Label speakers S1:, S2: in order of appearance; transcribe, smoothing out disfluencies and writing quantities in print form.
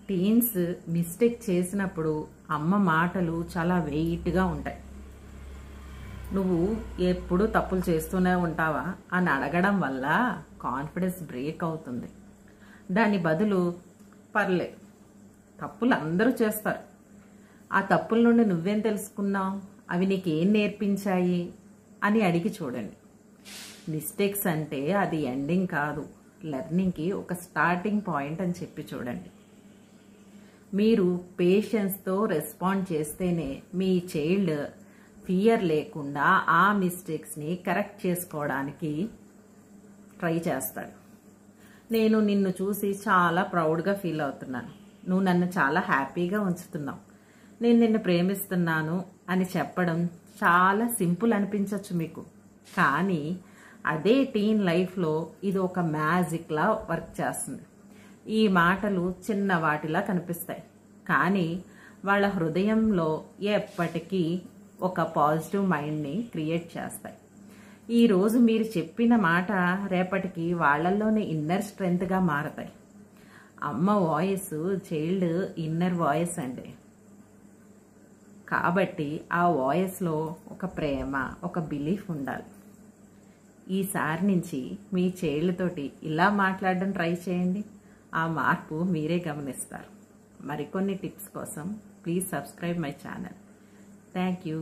S1: Teens mistake చేసినప్పుడు అమ్మ మాటలు చాలా వెయిట్గా ఉంటాయి. నువ్వు ఎప్పుడు తప్పులు చేస్తూనే ఉంటావా అని అడగడం వల్ల కాన్ఫిడెన్స్ బ్రేక్ అవుతుంది. దాని బదులు పర్లేదు, తప్పులు అందరూ చేస్తారు, ఆ తప్పుల నుండి నువ్వేం తెలుసుకున్నావు, అవి నీకేం నేర్పించాయి అని అడిగి చూడండి. మిస్టేక్స్ అంటే అది ఎండింగ్ కాదు, లెర్నింగ్కి ఒక స్టార్టింగ్ పాయింట్ అని చెప్పి చూడండి. మీరు పేషెన్స్తో రెస్పాండ్ చేస్తేనే మీ చైల్డ్ ఫియర్ లేకుండా ఆ మిస్టేక్స్ని కరెక్ట్ చేసుకోవడానికి ట్రై చేస్తాడు. నేను నిన్ను చూసి చాలా ప్రౌడ్గా ఫీల్ అవుతున్నాను, నువ్వు నన్ను చాలా హ్యాపీగా ఉంచుతున్నావు, నేను నిన్ను ప్రేమిస్తున్నాను అని చెప్పడం చాలా సింపుల్ అనిపించవచ్చు మీకు. కానీ అదే టీన్ లైఫ్లో ఇది ఒక మ్యాజిక్లా వర్క్ చేస్తుంది. ఈ మాటలు చిన్న వాటిలా కనిపిస్తాయి, కానీ వాళ్ళ హృదయంలో ఎప్పటికీ ఒక పాజిటివ్ మైండ్ని క్రియేట్ చేస్తాయి. ఈరోజు మీరు చెప్పిన మాట రేపటికి వాళ్ళల్లోనే ఇన్నర్ స్ట్రెంగ్త్గా మారతాయి. అమ్మ వాయిస్ చైల్డ్ ఇన్నర్ వాయిస్ అండి. కాబట్టి ఆ వాయిస్లో ఒక ప్రేమ, ఒక బిలీఫ్ ఉండాలి. ఈసారి నుంచి మీ చైల్డ్ తోటి ఇలా మాట్లాడడం ట్రై చేయండి, ఆ మార్పు మీరే గమనిస్తారు. మరికొన్ని టిప్స్ కోసం please subscribe my channel. Thank you.